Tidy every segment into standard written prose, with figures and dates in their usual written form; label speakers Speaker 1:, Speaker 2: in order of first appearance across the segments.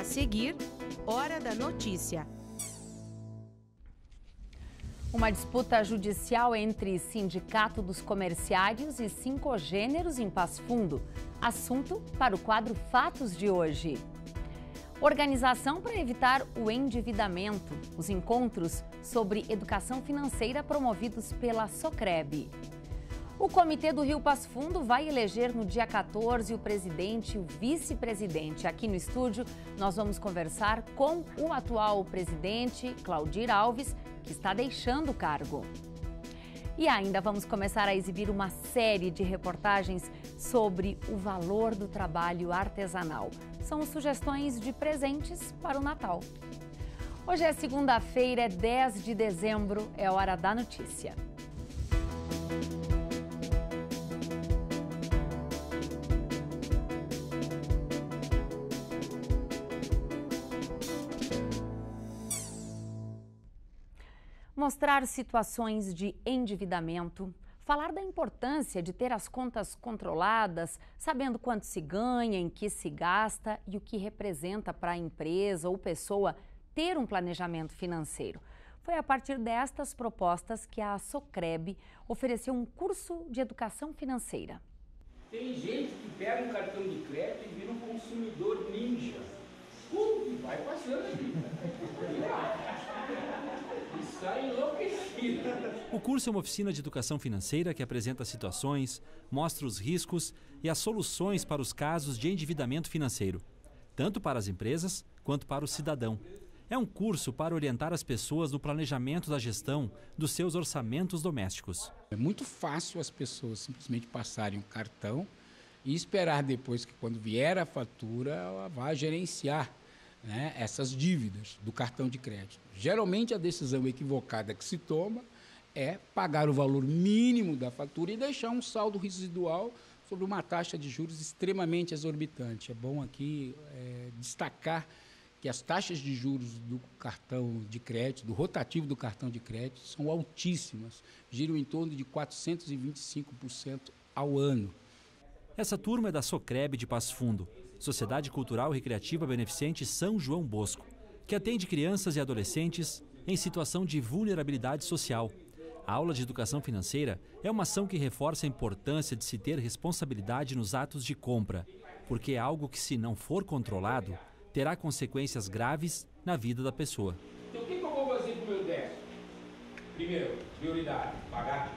Speaker 1: A seguir, Hora da Notícia.
Speaker 2: Uma disputa judicial entre Sindicato dos Comerciários e Sincogêneros em Passo Fundo. Assunto para o quadro Fatos de hoje. Organização para evitar o endividamento. Os encontros sobre educação financeira promovidos pela Socreb. O Comitê do Rio Passo Fundo vai eleger no dia 14 o presidente e o vice-presidente. Aqui no estúdio, nós vamos conversar com o atual presidente, Claudir Alves, que está deixando o cargo. E ainda vamos começar a exibir uma série de reportagens sobre o valor do trabalho artesanal. São sugestões de presentes para o Natal. Hoje é segunda-feira, é 10 de dezembro, é hora da notícia. Mostrar situações de endividamento, falar da importância de ter as contas controladas, sabendo quanto se ganha, em que se gasta e o que representa para a empresa ou pessoa ter um planejamento financeiro. Foi a partir destas propostas que a Socreb ofereceu um curso de educação financeira.
Speaker 3: Tem gente que pega um cartão de crédito e vira um consumidor ninja. E vai passando ali. E sai enlouquecido.
Speaker 4: O curso é uma oficina de educação financeira que apresenta situações, mostra os riscos e as soluções para os casos de endividamento financeiro, tanto para as empresas quanto para o cidadão. É um curso para orientar as pessoas no planejamento da gestão dos seus orçamentos domésticos.
Speaker 3: É muito fácil as pessoas simplesmente passarem um cartão e esperar depois que, quando vier a fatura, ela vá gerenciar, né, essas dívidas do cartão de crédito. Geralmente a decisão equivocada que se toma é pagar o valor mínimo da fatura e deixar um saldo residual sobre uma taxa de juros extremamente exorbitante. É bom aqui destacar que as taxas de juros do cartão de crédito, do rotativo do cartão de crédito, são altíssimas, giram em torno de 425% ao ano.
Speaker 4: Essa turma é da Socreb de Passo Fundo, Sociedade Cultural e Recreativa Beneficente São João Bosco, que atende crianças e adolescentes em situação de vulnerabilidade social. A aula de educação financeira é uma ação que reforça a importância de se ter responsabilidade nos atos de compra, porque é algo que, se não for controlado, terá consequências graves na vida da pessoa.
Speaker 3: Então o que eu vou fazer com o meu déficit? Primeiro, prioridade, pagar,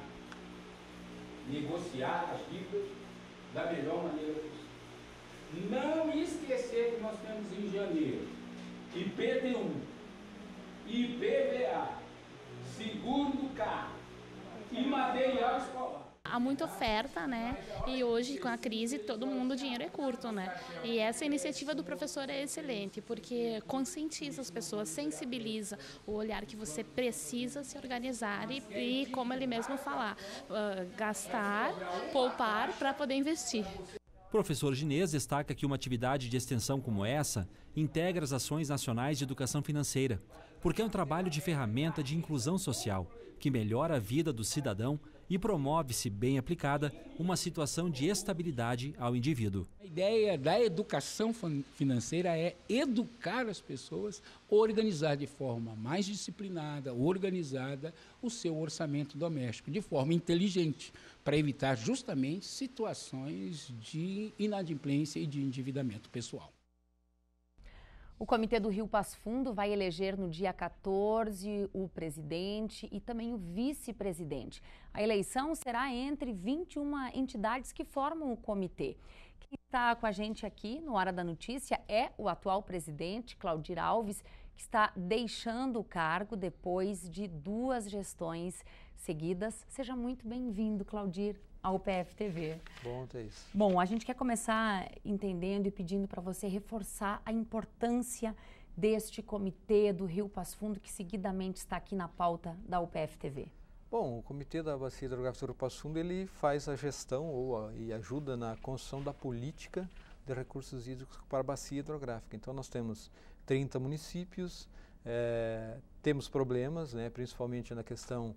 Speaker 3: negociar as dívidas da melhor maneira possível. Não esquecer que nós temos em janeiro IPTU, IPVA, seguro do carro e material escolar.
Speaker 5: Há muita oferta, né? E hoje, com a crise, todo mundo, o dinheiro é curto, né? E essa iniciativa do professor é excelente, porque conscientiza as pessoas, sensibiliza o olhar que você precisa se organizar e como ele mesmo falar, gastar, poupar para poder investir.
Speaker 4: O professor Ginês destaca que uma atividade de extensão como essa integra as ações nacionais de educação financeira, porque é um trabalho de ferramenta de inclusão social, que melhora a vida do cidadão e promove, se bem aplicada, uma situação de estabilidade ao indivíduo.
Speaker 3: A ideia da educação financeira é educar as pessoas, organizar de forma mais disciplinada, organizada, o seu orçamento doméstico, de forma inteligente, para evitar justamente situações de inadimplência e de endividamento pessoal.
Speaker 2: O Comitê do Rio Passo Fundo vai eleger no dia 14 o presidente e também o vice-presidente. A eleição será entre 21 entidades que formam o comitê. Quem está com a gente aqui no Hora da Notícia é o atual presidente, Claudir Alves, que está deixando o cargo depois de 2 gestões seguidas. Seja muito bem-vindo, Claudir, ao PFTV.
Speaker 6: Bom, Thaís.
Speaker 2: Bom, a gente quer começar entendendo e pedindo para você reforçar a importância deste comitê do Rio Passo Fundo, que seguidamente está aqui na pauta da UPF-TV.
Speaker 6: Bom, o Comitê da Bacia Hidrográfica do Rio Passo Fundo, ele faz a gestão e ajuda na construção da política de recursos hídricos para a bacia hidrográfica. Então, nós temos 30 municípios, temos problemas, né, principalmente na questão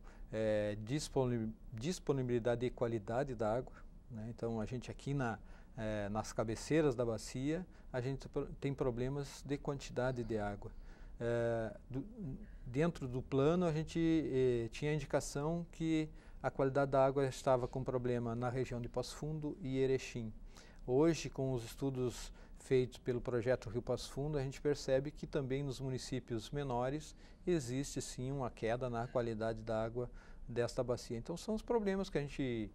Speaker 6: disponibilidade e qualidade da água, né? Então, a gente aqui nas cabeceiras da bacia, a gente tem problemas de quantidade de água. Dentro do plano, a gente tinha indicação que a qualidade da água estava com problema na região de Passo Fundo e Erechim. Hoje, com os estudos feitos pelo projeto Rio Passo Fundo, a gente percebe que também nos municípios menores existe sim uma queda na qualidade da água desta bacia. Então são os problemas que a gente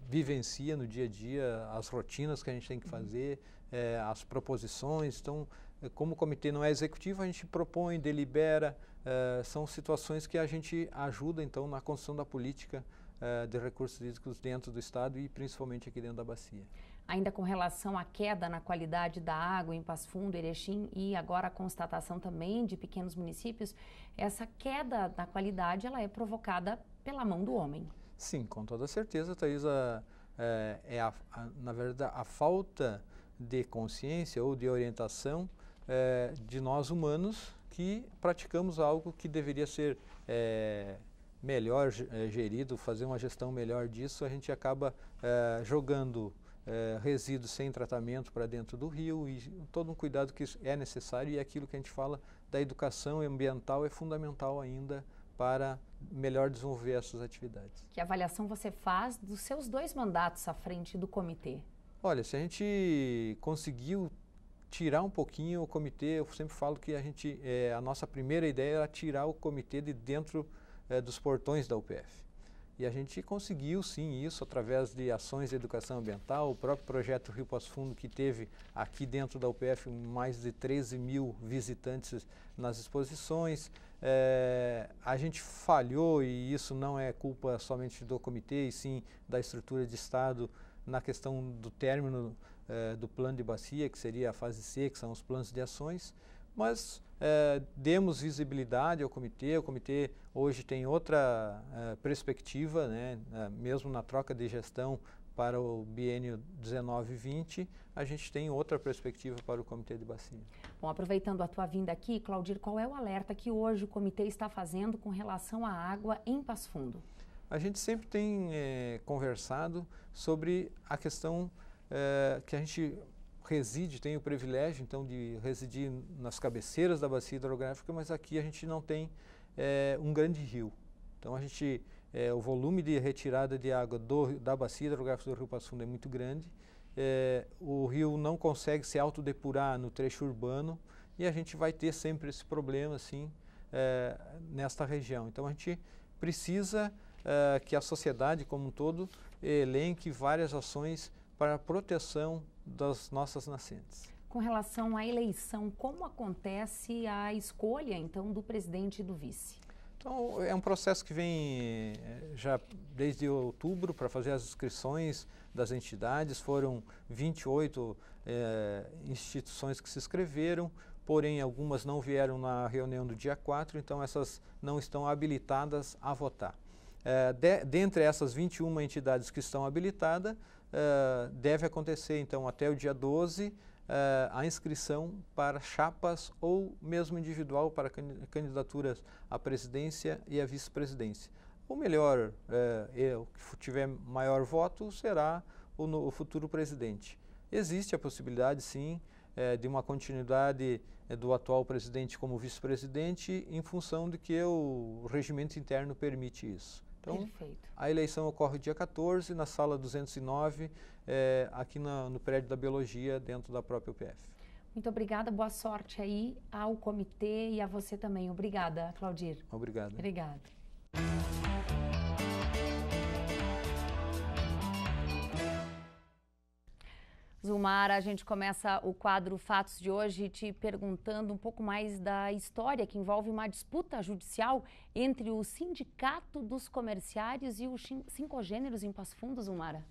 Speaker 6: vivencia no dia a dia, as rotinas que a gente tem que fazer, as proposições. Então, como o comitê não é executivo, a gente propõe, delibera, são situações que a gente ajuda então na construção da política de recursos hídricos dentro do estado e principalmente aqui dentro da bacia.
Speaker 2: Ainda com relação à queda na qualidade da água em Passo Fundo, Erechim e agora a constatação também de pequenos municípios, essa queda na qualidade ela é provocada pela mão do homem.
Speaker 6: Sim, com toda certeza, Thaisa, na verdade a falta de consciência ou de orientação de nós humanos que praticamos algo que deveria ser melhor gerido, fazer uma gestão melhor disso. A gente acaba jogando resíduos sem tratamento para dentro do rio e todo um cuidado que é necessário, e aquilo que a gente fala da educação ambiental é fundamental ainda para melhor desenvolver essas atividades.
Speaker 2: Que avaliação você faz dos seus 2 mandatos à frente do comitê?
Speaker 6: Olha, se a gente conseguiu tirar um pouquinho o comitê, eu sempre falo que a nossa primeira ideia era tirar o comitê de dentro dos portões da UPF. E a gente conseguiu sim isso através de ações de educação ambiental, o próprio projeto Rio Passo Fundo, que teve aqui dentro da UPF mais de 13 mil visitantes nas exposições. A gente falhou, e isso não é culpa somente do comitê, e sim da estrutura de Estado, na questão do término do plano de bacia, que seria a fase C, que são os planos de ações, mas demos visibilidade ao comitê. O comitê hoje tem outra perspectiva, né? Mesmo na troca de gestão para o biênio 19-20, a gente tem outra perspectiva para o comitê de bacia.
Speaker 2: Bom, aproveitando a tua vinda aqui, Claudir, qual é o alerta que hoje o comitê está fazendo com relação à água em Passo Fundo?
Speaker 6: A gente sempre tem conversado sobre a questão que a gente tem o privilégio então de residir nas cabeceiras da bacia hidrográfica, mas aqui a gente não tem um grande rio. Então o volume de retirada de água da bacia hidrográfica do Rio Passo Fundo é muito grande. O rio não consegue se autodepurar no trecho urbano e a gente vai ter sempre esse problema assim nesta região. Então a gente precisa que a sociedade como um todo elenque várias ações para a proteção das nossas nascentes.
Speaker 2: Com relação à eleição, como acontece a escolha, então, do presidente e do vice?
Speaker 6: Então, é um processo que vem já desde outubro para fazer as inscrições das entidades. Foram 28 instituições que se inscreveram, porém algumas não vieram na reunião do dia 4, então essas não estão habilitadas a votar. Dentre essas 21 entidades que estão habilitadas, deve acontecer, então, até o dia 12, a inscrição para chapas ou mesmo individual para candidaturas à presidência e à vice-presidência. O melhor, o que tiver maior voto, será o futuro presidente. Existe a possibilidade, sim, de uma continuidade do atual presidente como vice-presidente em função de que o regimento interno permite isso. Então,
Speaker 2: perfeito.
Speaker 6: A eleição ocorre dia 14, na sala 209, aqui no prédio da Biologia, dentro da própria UPF.
Speaker 2: Muito obrigada, boa sorte aí ao comitê e a você também. Obrigada, Claudir.
Speaker 6: Obrigado.
Speaker 2: Obrigada. Zulmara, a gente começa o quadro Fatos de hoje te perguntando um pouco mais da história que envolve uma disputa judicial entre o Sindicato dos Comerciários e os Sincogêneros em Passo Fundo, Zulmara.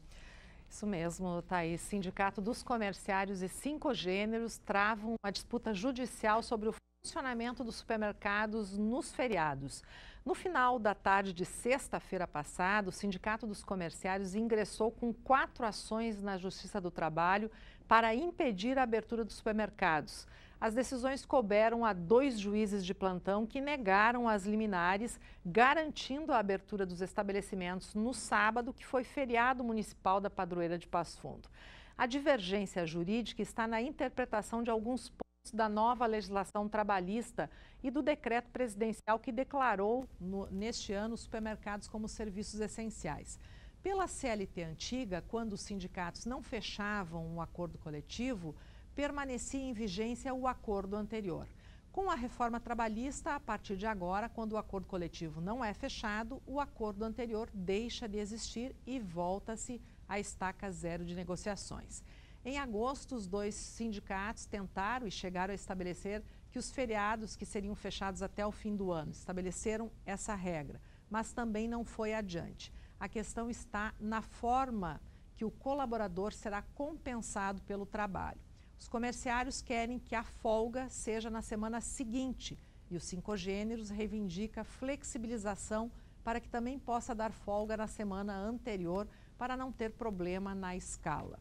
Speaker 7: Isso mesmo, Thaís. Sindicato dos Comerciários e Sincogêneros travam uma disputa judicial sobre o funcionamento dos supermercados nos feriados. No final da tarde de sexta-feira passada, o Sindicato dos Comerciários ingressou com 4 ações na Justiça do Trabalho para impedir a abertura dos supermercados. As decisões couberam a 2 juízes de plantão que negaram as liminares, garantindo a abertura dos estabelecimentos no sábado, que foi feriado municipal da padroeira de Passo Fundo. A divergência jurídica está na interpretação de alguns pontos da nova legislação trabalhista e do decreto presidencial que declarou neste ano os supermercados como serviços essenciais. Pela CLT antiga, quando os sindicatos não fechavam um acordo coletivo, permanecia em vigência o acordo anterior. Com a reforma trabalhista, a partir de agora, quando o acordo coletivo não é fechado, o acordo anterior deixa de existir e volta-se à estaca zero de negociações. Em agosto, os dois sindicatos tentaram e chegaram a estabelecer que os feriados que seriam fechados até o fim do ano estabeleceram essa regra, mas também não foi adiante. A questão está na forma que o colaborador será compensado pelo trabalho. Os comerciários querem que a folga seja na semana seguinte e os Sincogêneros reivindica flexibilização para que também possa dar folga na semana anterior para não ter problema na escala.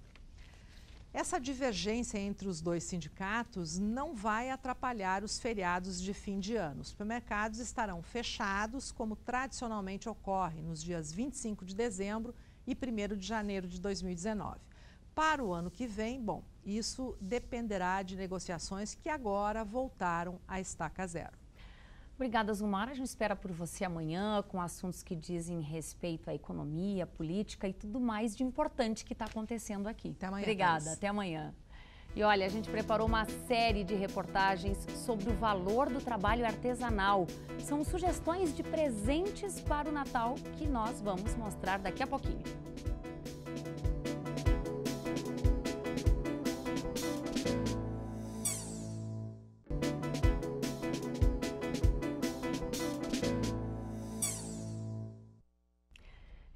Speaker 7: Essa divergência entre os dois sindicatos não vai atrapalhar os feriados de fim de ano. Os supermercados estarão fechados, como tradicionalmente ocorre nos dias 25 de dezembro e 1º de janeiro de 2019. Para o ano que vem, bom, isso dependerá de negociações que agora voltaram à estaca zero.
Speaker 2: Obrigada, Zumara. A gente espera por você amanhã com assuntos que dizem respeito à economia, política e tudo mais de importante que está acontecendo aqui.
Speaker 7: Até amanhã.
Speaker 2: Obrigada,
Speaker 7: Thais.
Speaker 2: até amanhã. E olha, a gente preparou uma série de reportagens sobre o valor do trabalho artesanal. São sugestões de presentes para o Natal que nós vamos mostrar daqui a pouquinho.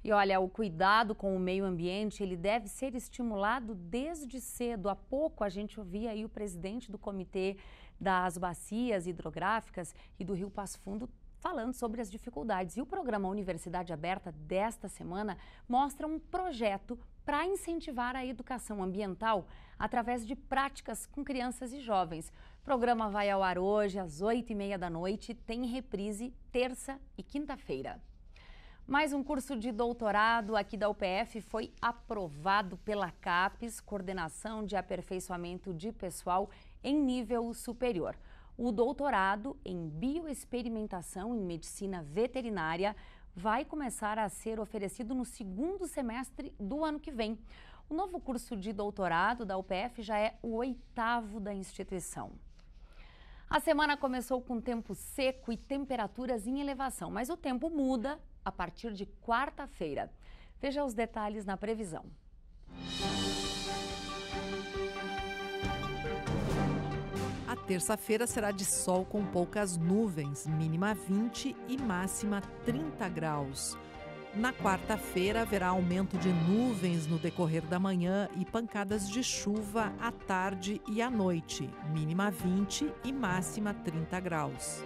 Speaker 2: E olha, o cuidado com o meio ambiente, ele deve ser estimulado desde cedo. Há pouco a gente ouvia aí o presidente do Comitê das Bacias Hidrográficas e do Rio Passo Fundo falando sobre as dificuldades. E o programa Universidade Aberta desta semana mostra um projeto para incentivar a educação ambiental através de práticas com crianças e jovens. O programa vai ao ar hoje às 8h30 da noite, tem reprise terça e quinta-feira. Mais um curso de doutorado aqui da UPF foi aprovado pela CAPES, Coordenação de Aperfeiçoamento de Pessoal em Nível Superior. O doutorado em Bioexperimentação em Medicina Veterinária vai começar a ser oferecido no 2º semestre do ano que vem. O novo curso de doutorado da UPF já é o 8º da instituição. A semana começou com tempo seco e temperaturas em elevação, mas o tempo muda a partir de quarta-feira. Veja os detalhes na previsão.
Speaker 7: A terça-feira será de sol com poucas nuvens, mínima 20 e máxima 30 graus. Na quarta-feira haverá aumento de nuvens no decorrer da manhã e pancadas de chuva à tarde e à noite, mínima 20 e máxima 30 graus.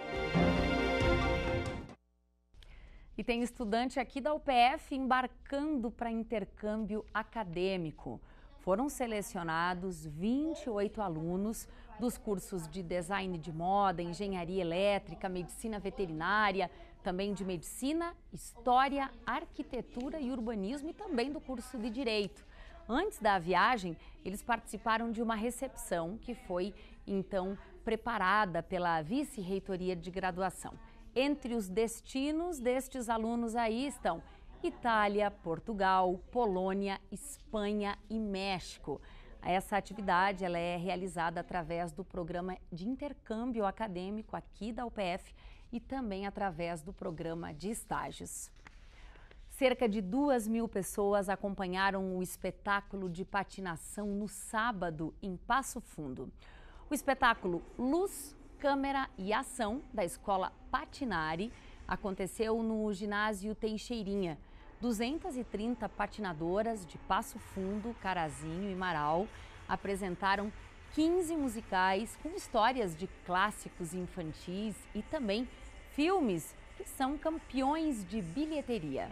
Speaker 2: E tem estudante aqui da UPF embarcando para intercâmbio acadêmico. Foram selecionados 28 alunos dos cursos de design de moda, engenharia elétrica, medicina veterinária, também de medicina, história, arquitetura e urbanismo e também do curso de direito. Antes da viagem, eles participaram de uma recepção que foi, então, preparada pela vice-reitoria de graduação. Entre os destinos destes alunos aí estão Itália, Portugal, Polônia, Espanha e México. Essa atividade ela é realizada através do programa de intercâmbio acadêmico aqui da UPF e também através do programa de estágios. Cerca de 2.000 pessoas acompanharam o espetáculo de patinação no sábado em Passo Fundo. O espetáculo Luz, Câmera e Ação, da Escola Patinari, aconteceu no ginásio Teixeirinha. 230 patinadoras de Passo Fundo, Carazinho e Marau apresentaram 15 musicais com histórias de clássicos infantis e também filmes que são campeões de bilheteria.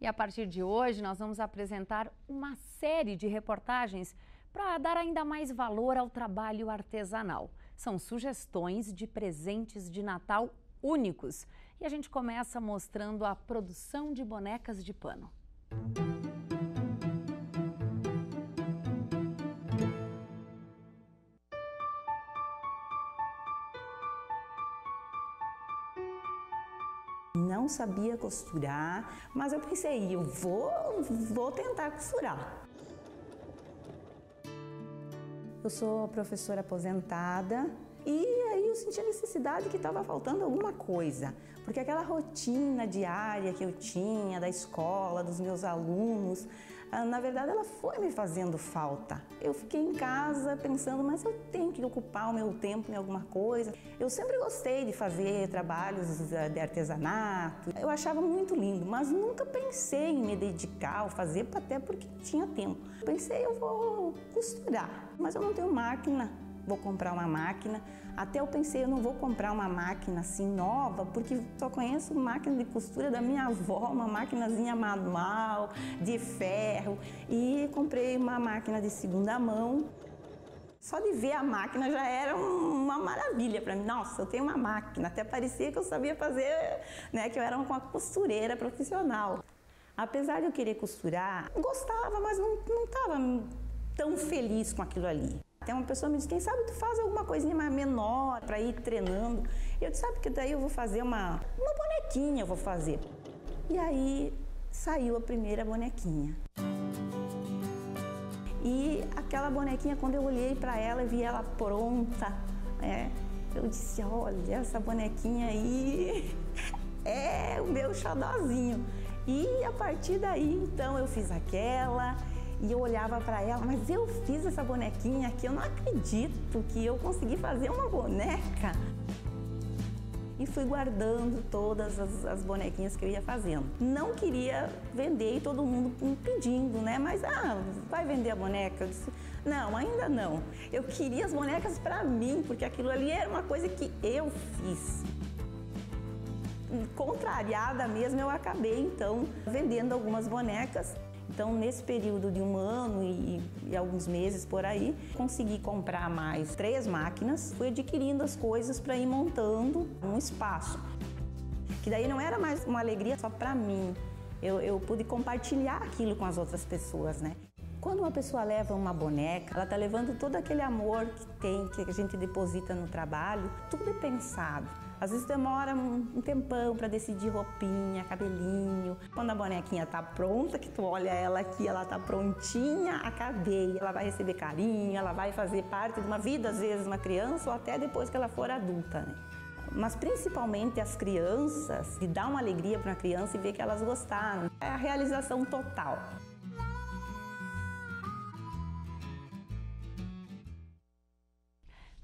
Speaker 2: E a partir de hoje nós vamos apresentar uma série de reportagens para dar ainda mais valor ao trabalho artesanal. São sugestões de presentes de Natal únicos. E a gente começa mostrando a produção de bonecas de pano.
Speaker 8: Não sabia costurar, mas eu pensei, eu vou tentar costurar. Eu sou professora aposentada e aí eu senti a necessidade que estava faltando alguma coisa, porque aquela rotina diária que eu tinha da escola, dos meus alunos, na verdade ela foi me fazendo falta. Eu fiquei em casa pensando, mas eu tenho que ocupar o meu tempo em alguma coisa. Eu sempre gostei de fazer trabalhos de artesanato, eu achava muito lindo, mas nunca pensei em me dedicar ou fazer, até porque tinha tempo. Pensei, eu vou costurar, mas eu não tenho máquina. Vou comprar uma máquina. Até eu pensei, eu não vou comprar uma máquina assim nova, porque só conheço máquina de costura da minha avó, uma maquinazinha manual, de ferro. E comprei uma máquina de segunda mão. Só de ver a máquina já era uma maravilha para mim. Nossa, eu tenho uma máquina. Até parecia que eu sabia fazer, né, que eu era uma costureira profissional. Apesar de eu querer costurar, gostava, mas não estava tão feliz com aquilo ali. Até uma pessoa me disse, quem sabe tu faz alguma coisinha mais menor para ir treinando. E eu disse, sabe que daí eu vou fazer uma bonequinha, eu vou fazer. E aí saiu a primeira bonequinha. E aquela bonequinha, quando eu olhei para ela e vi ela pronta, eu disse, olha, essa bonequinha aí é o meu xodózinho. E a partir daí, então, eu fiz aquela. E eu olhava para ela, mas eu fiz essa bonequinha aqui, eu não acredito que eu consegui fazer uma boneca. E fui guardando todas as bonequinhas que eu ia fazendo. Não queria vender e todo mundo me pedindo, né? Mas, vai vender a boneca? Eu disse, não, ainda não. Eu queria as bonecas para mim, porque aquilo ali era uma coisa que eu fiz. Contrariada mesmo, eu acabei, então, vendendo algumas bonecas. Então, nesse período de 1 ano e alguns meses por aí, consegui comprar mais 3 máquinas, fui adquirindo as coisas para ir montando um espaço. Que daí não era mais uma alegria só para mim, eu pude compartilhar aquilo com as outras pessoas, né? Quando uma pessoa leva uma boneca, ela está levando todo aquele amor que a gente deposita no trabalho, tudo é pensado. Às vezes demora um tempão para decidir roupinha, cabelinho. Quando a bonequinha tá pronta, que tu olha ela aqui, ela tá prontinha, acabei. Ela vai receber carinho, ela vai fazer parte de uma vida, às vezes, uma criança ou até depois que ela for adulta, né? Mas principalmente as crianças, de dar uma alegria para uma criança e ver que elas gostaram. É a realização total.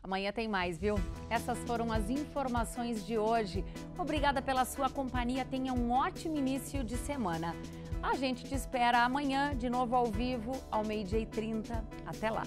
Speaker 2: Amanhã tem mais, viu? Essas foram as informações de hoje. Obrigada pela sua companhia. Tenha um ótimo início de semana. A gente te espera amanhã, de novo ao vivo, ao 12h30. Até lá!